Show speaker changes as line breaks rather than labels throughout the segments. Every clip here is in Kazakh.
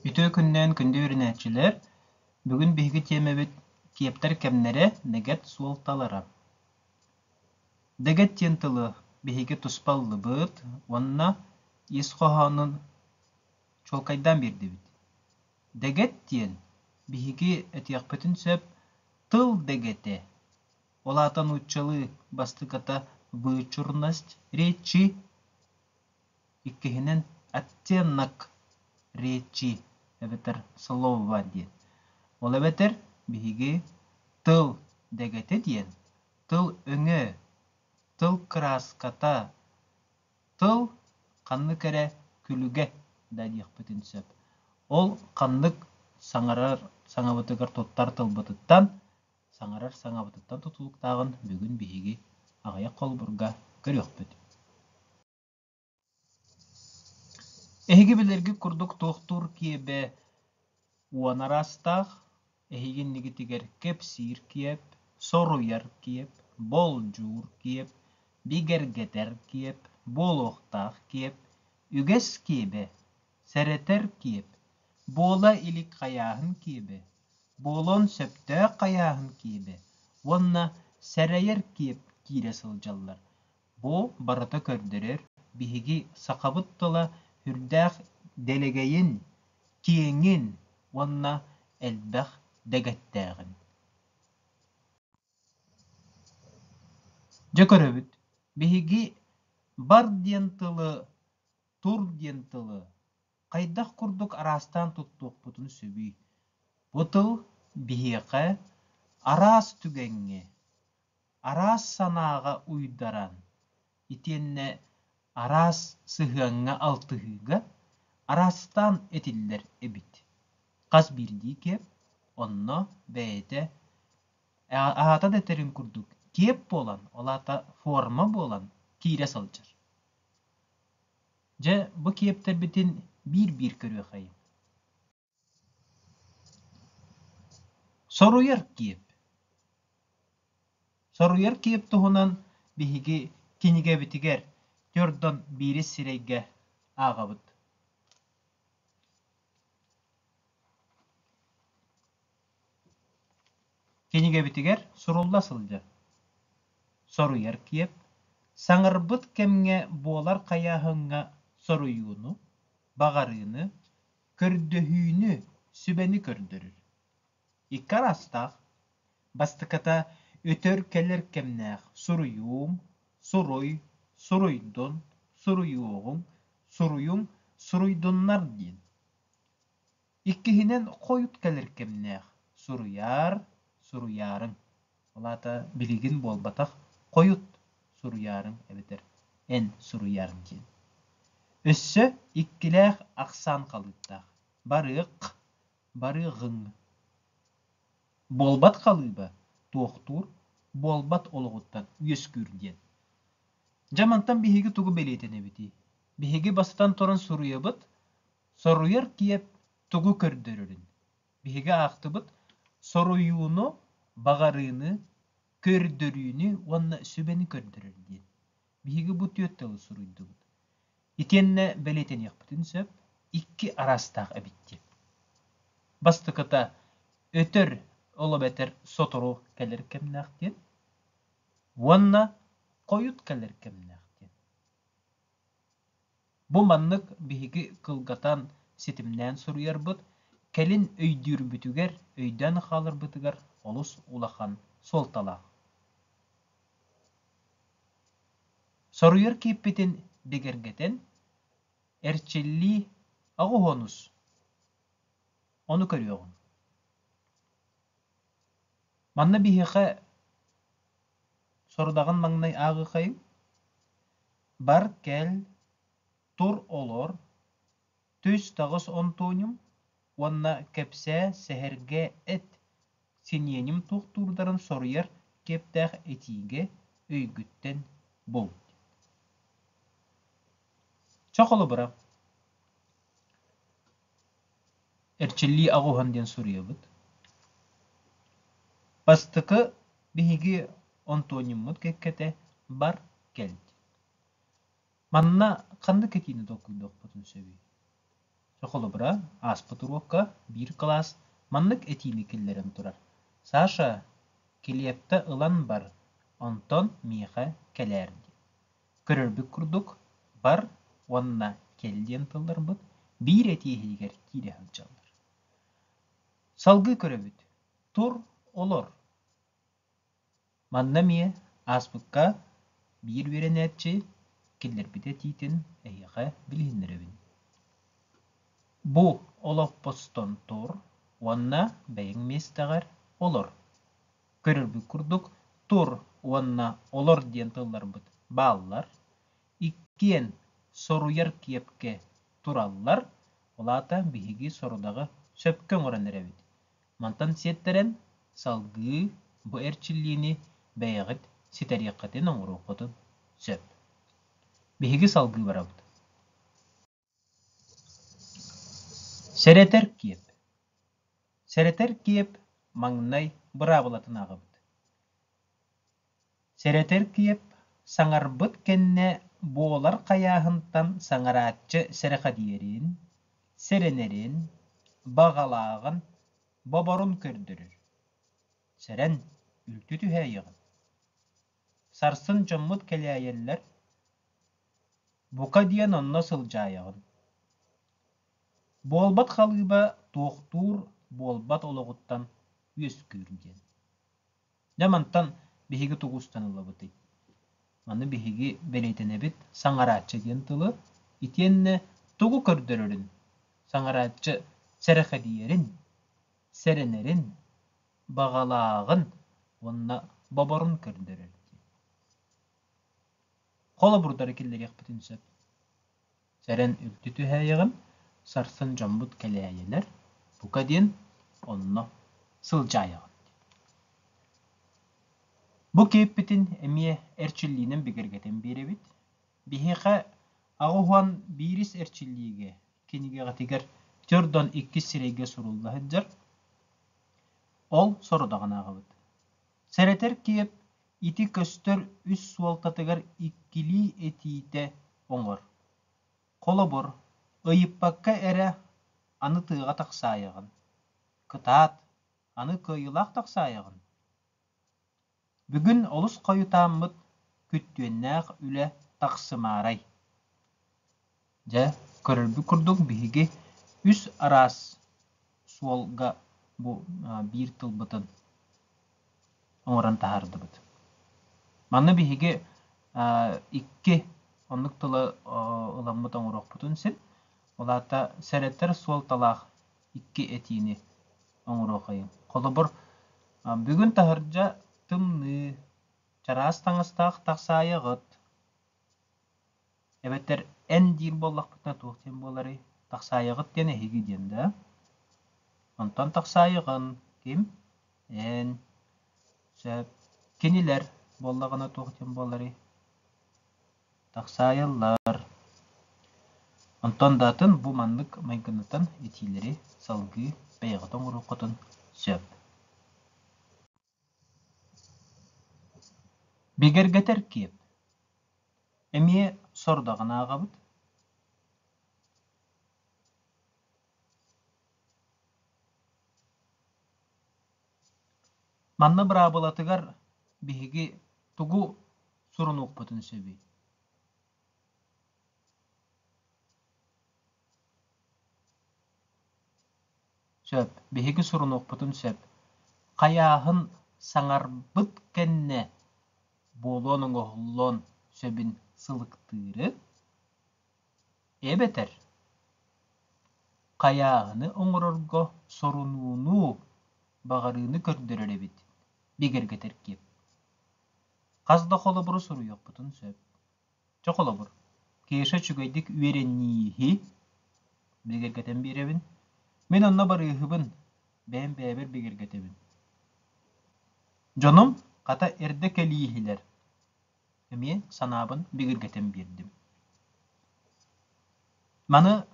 Ütö künden күndü ürünäçiler, бүгүн биһиги темебит киэптер кэмнере негэт суолталара. Дегет тентылы биһиги туспаллыбыт, онна ис хоһоонун чолкайдан бирдибит. Дегет тиен биһиги этиэхпэтин сөп тыл дегете. Олаатан уччалы бастыката вычурность речи иккиһинен оттенок речи эбетер слово диен. Ол эбетер биһиги тыл дегете диен. Тыл өңө, тыл краската, тыл каннык эре күлүге да диэхпэтин сөп. Ол каннык саңабытыгар туттар тылбытыттан, саңабытыттан тутулуктаагын бүгүн биһиги аҕыйа холбурга көрүөхпүт. Эһиги билерги курдук туохтур киэбэ уонарастаах, эһигин нигитигер кепсиир киэп, соруйар киэп, болжуур киэп, бигергетер киэп, болуохтаах киэп, үгэс киэбэ, сэретер киэп, буола илик хайааһын киэбэ, буолон сөптөөх хайааһын киэбэ, уонна сэрэйэр киэп киирэ сылдьаллар. Бу барыта көрдөрөр биһиги сахабыттыла хүрдээх дэлэгэйин, киэҥин, уонна элбэх дэгэттээҕин. Дьэ көрөбүт, биһиги бар диэн тылы, тур диэн тылы, хайдах курдук араастаан туттуохпутун сөбүй. Бу тыл биһиэхэ араас түгэҥҥэ, араас санааҕа уйдаран, итиэннэ араас сыһыаҥҥа алтыһыыга араастаан этиллэр эбит. Хас биирдии киэп, онно бэйэтэ аата дэтэрин курдук киэп буолан, олаата форма буолан киирэ сылдьар. Дьэ бу киэптэрбитин биир көрүөхайым. Соруйар киэп. Соруйар киэп туһунан биһиги кинигэбитигэр тьордон биири сирэйгэ ааҕабыт. Кинигэбитигэр сурулла сылдьар. Соруйар киэп, саҥарбыт кэмҥэ буолар хайааһыҥҥа соруйууну, баҕарыыны, көрдөһүүнү, сүбэни көрдөрүр. Икки араастаах, бастыката өтөр кэлэр кэмнээх суруйуум, суруй, суруйдун, суруйуоҕуҥ, суруйуҥ, суруйдуннар диэн. Иккиһинэн хойут кэлэр кэмнээх суруяар, суруйаарыҥ. Олаата билигин буолбатах хойут суруйаарыҥ эбетер эн суруйаарыҥ диэн. Өссө иккилээх ахсаан халыыттаах. Барыах, барыаҕыҥ. Буолбат халыыба туохтуур, буолбат олоҕуттан үөскүүр диэн. Дьамантан биһиги тугу белиэтэнэбити. Биһиги бастан торон суруйабыт, соруйар киэп тугу көрдөрөрүн. Биһиги аахтыбыт соруйууну, баҕарыыны, көрдөрүүнү, уонна сүбэни көрдөрөр диэн. Биһиги бу түөттэлы суруйдубут. Итиэннэ белиэтэниэхпитин сөп икки араастаах эбитти. Бастыката өтөр олобетер сотору кэлэр кэмнээх диэн, уонна хойут кэлэр кэмнээх диэн. Бу маннык биһиги кылгатан ситимнээн суруйарбыт, кэлин өйдүүрбүтүгэр, өйдөн хааларбытыгар олус улахан суолталаах. Соруйар кииппитин бигергетен эрчиллии аҕуһонус ону көрүөҕүн. Манна биһиэхэ сорудаган маҥнай ааҕыхайым бар кэл, тур олор, түс таҕыс онтууньум, уонна кэпсээ сэһэргэ эт синьиэним туохтуурдарын соруйар киэптээх этиигэ өйгүттэн бул. Чохолубура эрчиллии аҕуһан диэн суруйабыт. Бастыкы биһиги онтуоньуммут кэккэтэ бар кэлд. Манна ханны кэтиини докуйдуохпутун сөбүй. Çokolu bura aspıturuqqa bir klas manlık etinikillerin turar. Saşa keliyepte ılan bar. Onton miha kelerdi. Körürbük kurduk bar onna keldiyen tıllarmıt bir etihiger kire halçallar. Salgı körübüt. Tur olur. Manna miye aspıkka bir verenetçi killer bite titin ehiqa bilhindirebin. Bu olop poston tur onna beyin mestağar olur. Körürbük kurduk tur onna olur diyen tıllarmıt bağlar. İkkiyen soruyar kiyepke turallar, olata bihigi sorudağı söpkön oranırabit. Mantan siyetteren salgı bu erçilliğini beyagit sitariyakaten oңuruqotun söp. Bihigi salgı varabıt. Sereter kiyep. Sereter kiyep maŋnay bırabılatın ağabıt. Sereter kiyep saŋarbıt kenne boğalar kayahıntan saŋaratçı serekadiyerin, serenerin, bağalağın, babarun kördürür. Seren ültü tüheyğin. Sarsın cömmüt kelyayeller, buka diyen onna sılcayığın. Bolbat halıba toğtur bolbat oloğuttan yüz kürgen. Yamantan bihigi tuğustan ılabıtı. Manı bihigi beleytenebit saŋaratçı diyen tılı, itiyenne tuğu kördürürün. Saŋaratçı serekadiyerin, serenerin, bağalağın, onna babarun kördürür. Kola burdar ikilleri yakbıtın söp. Seren ültü tüheyğin, sarsın cambut keleyeler, buka diyen onna sılcayığın. Bu keyippitin emiye erçilliğinin bigirgeten biribit. Bihiqa ağuhan biris erçilliğige, kenige gatiger Jordan 2 sirege sorulda hıccar. Ol sorudağın ağabıt. Sereter kiyip iti köstör üs sualtatıgar ikkili etiyite oңor. Kolobor, ıyıppakka ere anı tığğa taqsayığın. Kıtaat, anı kıyılaq taqsayığın. Bugün olus koyutamıt küttüennäq üle taqsımaray. Ja, körülbü kurduk bihigi üs aras sualga bu bir tılbıtın oňoran tahardybyt. Manna bihigi ikki onluk tılı ılammıt oňorokputun sin. Olata sereter sual talaq ikki etini oňorokayın. Kolobor bugün taharja tımны çaras taňystaq taqsaýygyt. Ebetter en dil bollaqpytna tuğten bolary taqsaýygyt diýene higi diýende. Ondan taqsaýygyn kim? En söp keniler bollagana tuğten bolary taqsaýyllar. Ondan datyn bu manlyk maýgynatan etileri salgy beýagatan urukotun söp. Bigergeter kiyip. Emiye sordağın ağabıt. Manna brabalatıgar bihigi tugu surun okputun söbi. Söp, bihigi surun okputun söp. Kayahın saŋarbıt kenne bolonun oğullon söbün sılıktırı. Ebeter. Kayahını oňororgo sorununu bagarını kördürerebit. Bigergeter kiyip. Kazda koloburu soru yokputun söp. Çokolobur. Keşe çügeydik üerennihi. Bigergeten birebin. Men onna barıhıbın. Ben beber bigergetebin. Canım kata erdekelihiler. Emi sanabın bigergeten birdim. Manı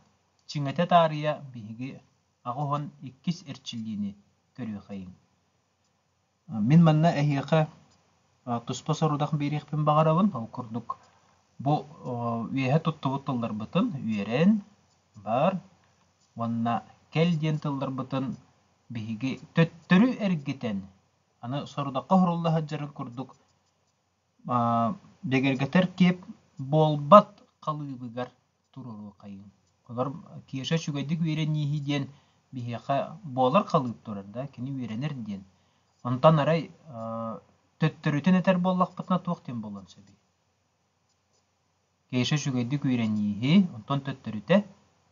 çingete tariya bihigi ağuhon ikkis erçilliğini görüyokayın. Min manna ehiqa tuspa sorudaq birikpin bağarabın, okurduk. Bu üyehe tuttubutullar bıtın, üyeren, bar, Ванна кел диэн тылларбытын биһиги төттөрү эргитен. Аны сорудаққа хурулла хаджарын курдук. Дегергетер кеп болбат қалыыбыгар туруру қайын. Олар киеша чүгайдык үйрен ниһи диэн биһиэха болар қалыып турар да, кини үйренер диэн. Онтан арай төттөрүтен этер боллақпытына туақтен болан сөбі. Киеша чүгайдык үйрен ниһи, онтан төттөрүте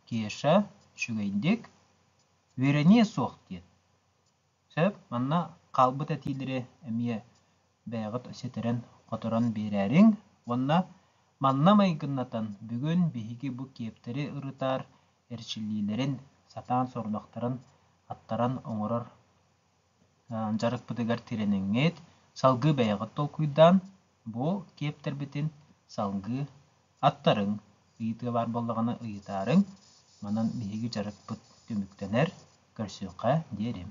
киеша чүгайдык үйрение соқ диэн. Сөп, манна қалбыт әтилері әмие бәғыт сетерен қотыран берәрің, онна манна майгыннатан бүгін биһиги бу кептері ырытар әрчіллилерін сатан сордақтарын аттаран оңырар жарық бұдығар тиренеңет салғы бәғыт толкуйдан бу кептер бітін салғы аттарың ыйытығы бар болығаны ыйытарың манан биһиги жарық бұд көміктенер көрсөқа дерем.